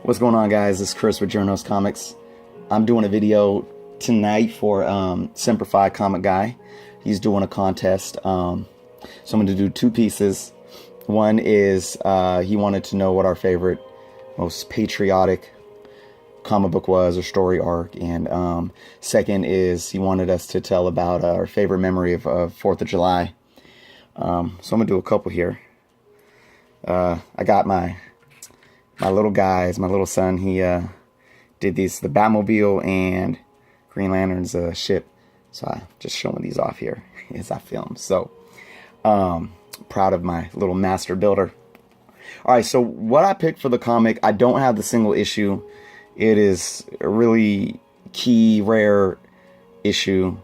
What's going on, guys? This is Chris with Journos Comics. I'm doing a video tonight for SemperFi Comic Guy. He's doing a contest. So I'm going to do two pieces. One is he wanted to know what our favorite, most patriotic comic book was, or story arc. And second is he wanted us to tell about our favorite memory of 4th of July. So I'm going to do a couple here. I got my little guys, my little son, he did these, the Batmobile and Green Lantern's ship. So I just showing these off here as I film. So proud of my little master builder. All right, so what I picked for the comic, I don't have the single issue. It is a really key, rare issue.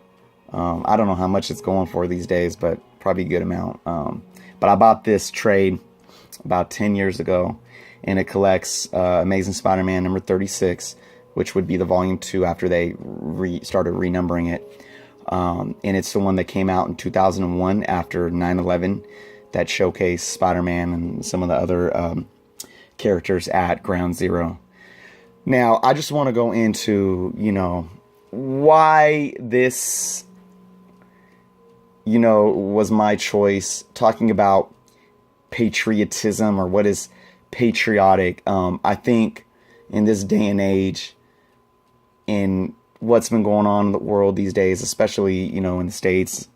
I don't know how much it's going for these days, but probably a good amount. But I bought this trade about 10 years ago. And it collects Amazing Spider-Man number 36, which would be the volume 2 after they started renumbering it. And it's the one that came out in 2001 after 9/11 that showcased Spider-Man and some of the other characters at Ground Zero. Now, I just want to go into, why this, was my choice, talking about patriotism, or what is patriotic. I think in this day and age, in what's been going on in the world these days, especially, in the States,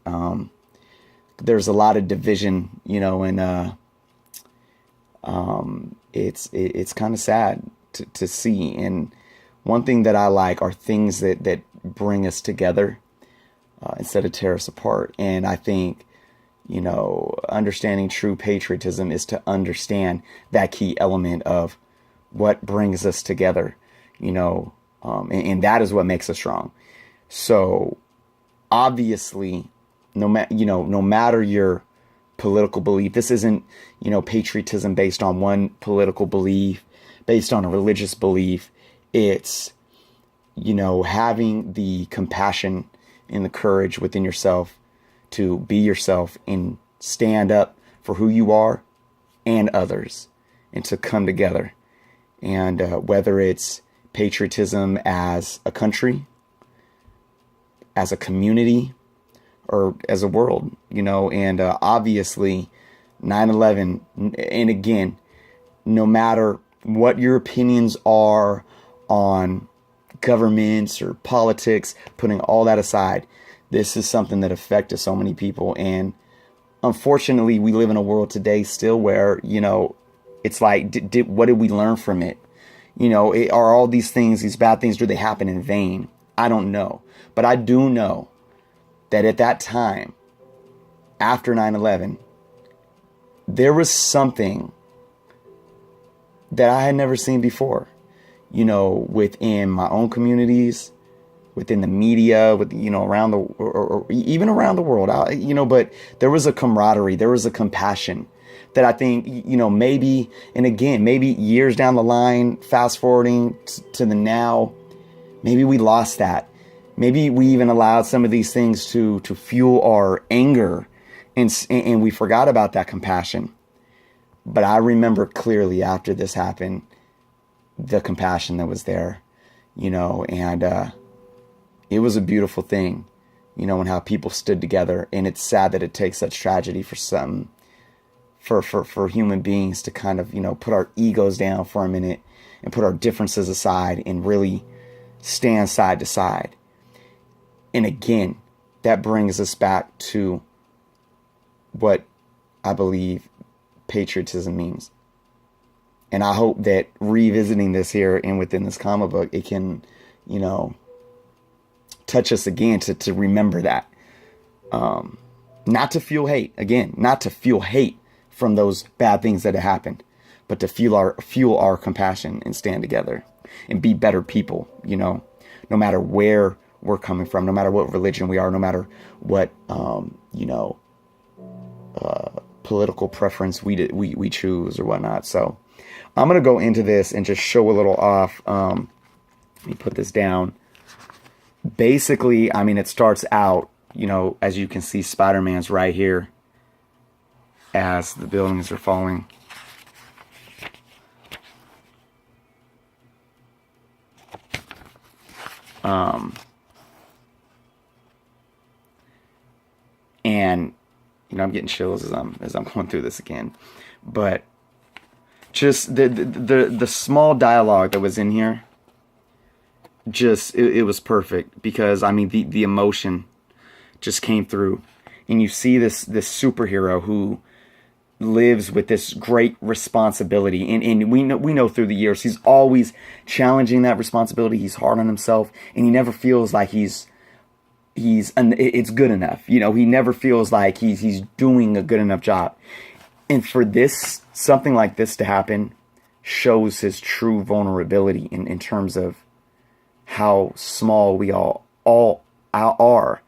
there's a lot of division, and it's kind of sad to see. And one thing that I like are things that bring us together instead of tear us apart. And I think, understanding true patriotism is to understand that key element of what brings us together, and that is what makes us strong. So obviously, no matter your political belief, this isn't, patriotism based on one political belief, based on a religious belief. It's, having the compassion and the courage within yourself to be yourself and stand up for who you are and others, and to come together. And whether it's patriotism as a country, as a community, or as a world, and obviously 9/11, and again, no matter what your opinions are on governments or politics, putting all that aside, this is something that affected so many people. And unfortunately, we live in a world today still where, it's like, what did we learn from it? Are all these things, these bad things, do they happen in vain? I don't know. But I do know that at that time, after 9/11, there was something that I had never seen before, within my own communities, within the media, with, around the, or even around the world, but there was a camaraderie, there was a compassion that I think, maybe, and again, maybe years down the line, fast forwarding to the now, maybe we lost that. Maybe we even allowed some of these things to fuel our anger, and we forgot about that compassion. But I remember clearly after this happened, the compassion that was there, and it was a beautiful thing, and how people stood together. And it's sad that it takes such tragedy for human beings to kind of, put our egos down for a minute and put our differences aside and really stand side to side. And again, that brings us back to what I believe patriotism means. And I hope that revisiting this here and within this comic book, it can, touch us again to remember that. Not to fuel hate, again, not to fuel hate from those bad things that have happened, but to fuel our compassion and stand together and be better people, no matter where we're coming from, no matter what religion we are, no matter what, political preference we choose or whatnot. So I'm going to go into this and just show a little off. Let me put this down. Basically, it starts out, as you can see, Spider-Man's right here as the buildings are falling. And I'm getting chills as I'm going through this again. But just the small dialogue that was in here, just it was perfect, because I mean the emotion just came through, and you see this superhero who lives with this great responsibility, and we know through the years he's always challenging that responsibility. He's hard on himself, and he never feels like it's good enough. He never feels like he's doing a good enough job. And for something like this to happen shows his true vulnerability in terms of how small we all are,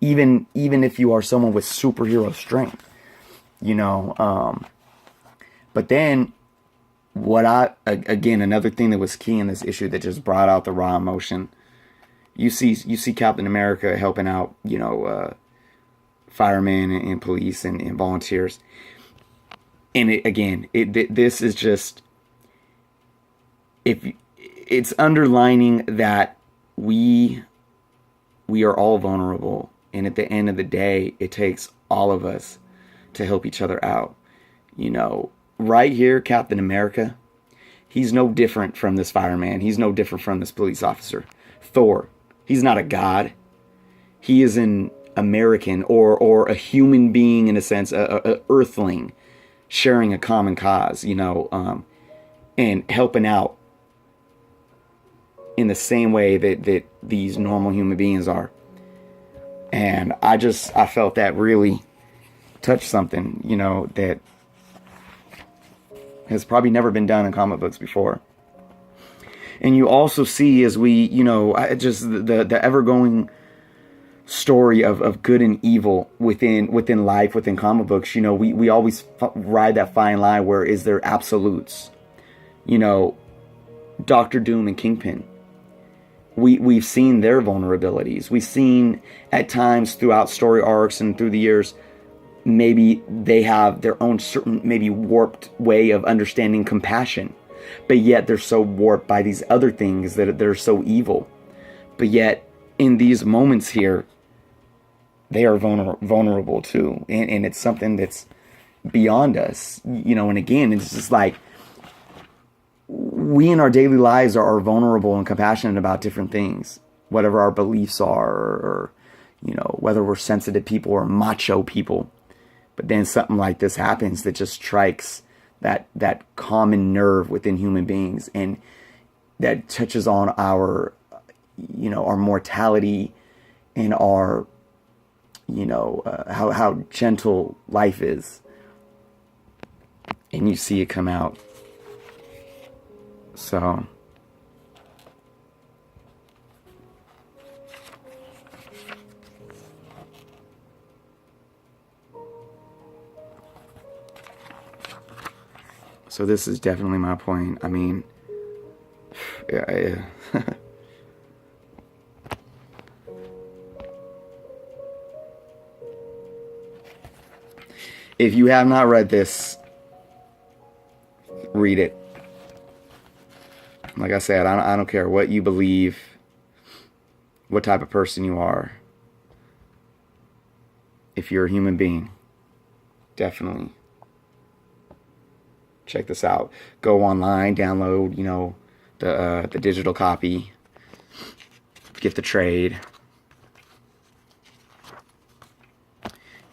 even if you are someone with superhero strength, but then again, another thing that was key in this issue that just brought out the raw emotion. You see Captain America helping out, firemen and police and volunteers. And this is just, if it's underlining that we are all vulnerable, and at the end of the day, it takes all of us to help each other out. Right here, Captain America, he's no different from this fireman. He's no different from this police officer. Thor, he's not a god. He is an American, or a human being, in a sense, a earthling, sharing a common cause, and helping out in the same way that these normal human beings are. And I felt that really touched something, that has probably never been done in comic books before. And you also see, as we, just the ever-going story of good and evil within life, within comic books. We always ride that fine line where is there absolutes. Doctor Doom and Kingpin, we've seen their vulnerabilities. We've seen at times throughout story arcs and through the years, maybe they have their own certain, maybe warped way of understanding compassion, but yet they're so warped by these other things that they're so evil. But yet in these moments here, they are vulnerable too, and it's something that's beyond us, and again, it's just like, we in our daily lives are vulnerable and compassionate about different things, whatever our beliefs are, or whether we're sensitive people or macho people. But then something like this happens that just strikes that common nerve within human beings, and that touches on our our mortality, and our how gentle life is, and you see it come out. So this is definitely my point. I mean, yeah. If you have not read this, read it. Like I said, I don't care what you believe, what type of person you are. If you're a human being, definitely check this out. Go online, download, the digital copy, get the trade,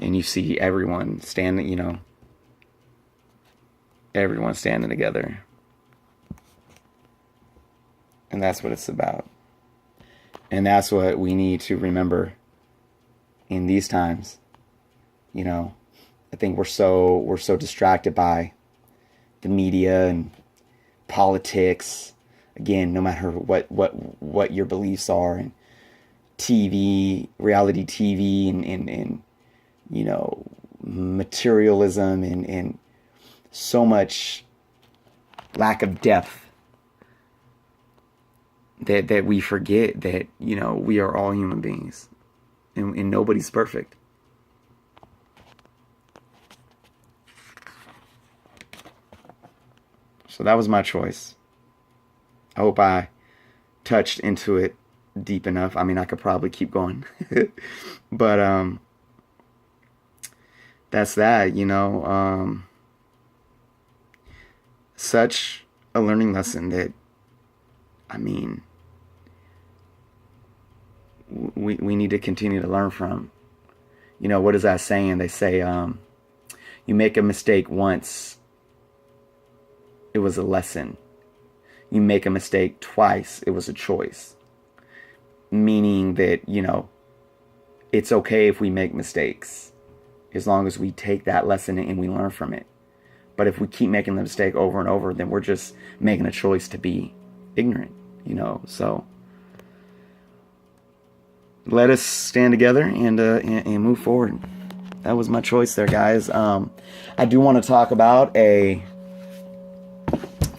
and you see everyone standing, everyone standing together. And that's what it's about. And that's what we need to remember in these times. I think we're so distracted by the media and politics. Again, no matter what your beliefs are, and TV, reality TV, and materialism, and so much lack of depth, that we forget that we are all human beings, and nobody's perfect. So that was my choice. I hope I touched into it deep enough. I mean, I could probably keep going. But that's that, such a learning lesson that, I mean, we need to continue to learn from. What is that saying? They say, you make a mistake once, it was a lesson. You make a mistake twice, it was a choice. Meaning that, it's okay if we make mistakes, as long as we take that lesson and we learn from it. But if we keep making the mistake over and over, then we're just making a choice to be ignorant, so let us stand together and move forward. That was my choice there, guys. I do want to talk about a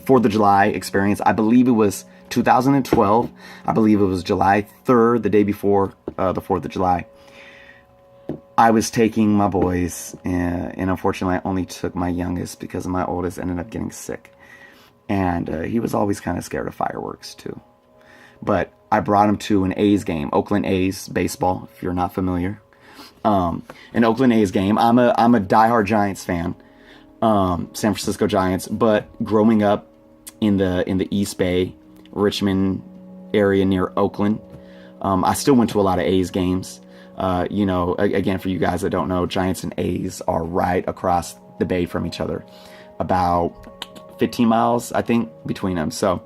4th of July experience. I believe it was 2012. I believe it was July 3rd, the day before the 4th of July. I was taking my boys, and unfortunately I only took my youngest because my oldest ended up getting sick. And he was always kind of scared of fireworks too. But I brought him to an A's game, Oakland A's baseball, if you're not familiar. An Oakland A's game. I'm a diehard Giants fan, San Francisco Giants. But growing up in the East Bay, Richmond area near Oakland, I still went to a lot of A's games. Again, for you guys that don't know, Giants and A's are right across the bay from each other, about 15 miles, I think, between them. So,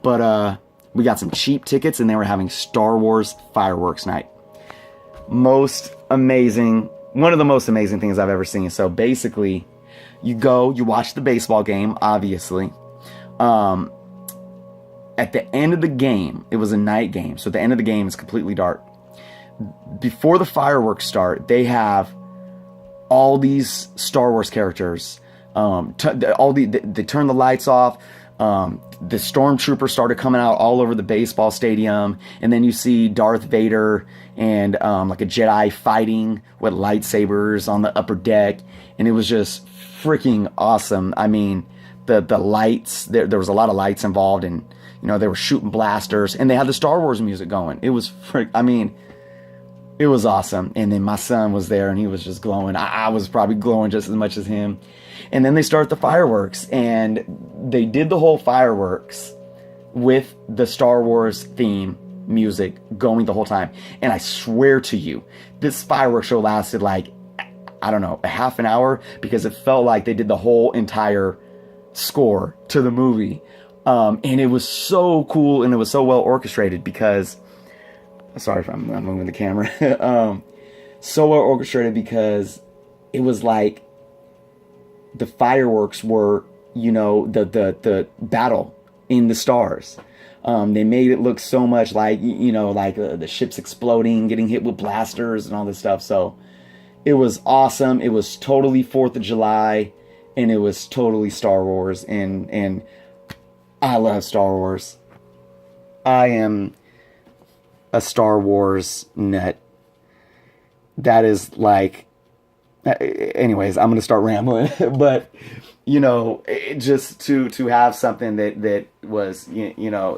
but we got some cheap tickets, and they were having Star Wars fireworks night. One of the most amazing things I've ever seen. So basically, you watch the baseball game, obviously. At the end of the game, it was a night game, so at the end of the game is completely dark. Before the fireworks start, they have all these Star Wars characters. They turn the lights off. The stormtroopers started coming out all over the baseball stadium, and then you see Darth Vader and like a Jedi fighting with lightsabers on the upper deck, and it was just freaking awesome. I mean, the lights, there was a lot of lights involved, and they were shooting blasters, and they had the Star Wars music going. It was it was awesome. And then my son was there, and he was just glowing. I was probably glowing just as much as him. And then they start the fireworks, and they did the whole fireworks with the Star Wars theme music going the whole time. And I swear to you, this fireworks show lasted like, I don't know, a half an hour, because it felt like they did the whole entire score to the movie. And it was so cool, and it was so well orchestrated because, sorry if I'm moving the camera, so well orchestrated because it was like the fireworks were, the battle in the stars. They made it look so much like, like the ships exploding, getting hit with blasters and all this stuff. So it was awesome. It was totally 4th of July, and it was totally Star Wars. And I love Star Wars. I am a Star Wars nut. That is like, anyways, I'm going to start rambling, but just to have something that was,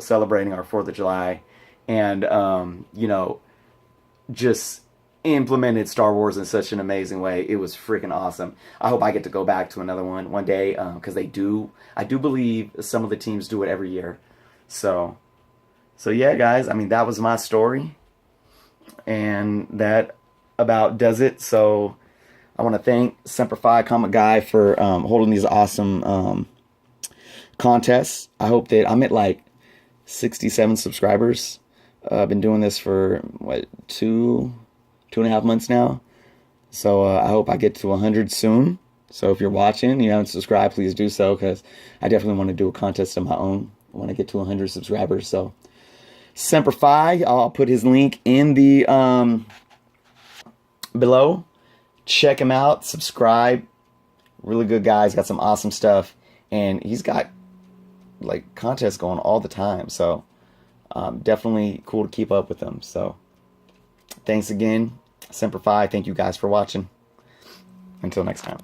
celebrating our 4th of July, and, just implemented Star Wars in such an amazing way. It was freaking awesome. I hope I get to go back to another one day, because I do believe some of the teams do it every year. So yeah, guys, I mean, that was my story, and that about does it. So I want to thank SemperFi Comic Guy for holding these awesome contests. I hope that I'm at like 67 subscribers. I've been doing this for, 2.5 months now. So I hope I get to 100 soon. So if you're watching and you haven't subscribed, please do so, because I definitely want to do a contest of my own when I get to 100 subscribers. So SemperFi, I'll put his link in the below. Check him out, subscribe. Really good guy. He's got some awesome stuff, and he's got like contests going all the time. So definitely cool to keep up with them. So thanks again, SemperFi. Thank you guys for watching. Until next time.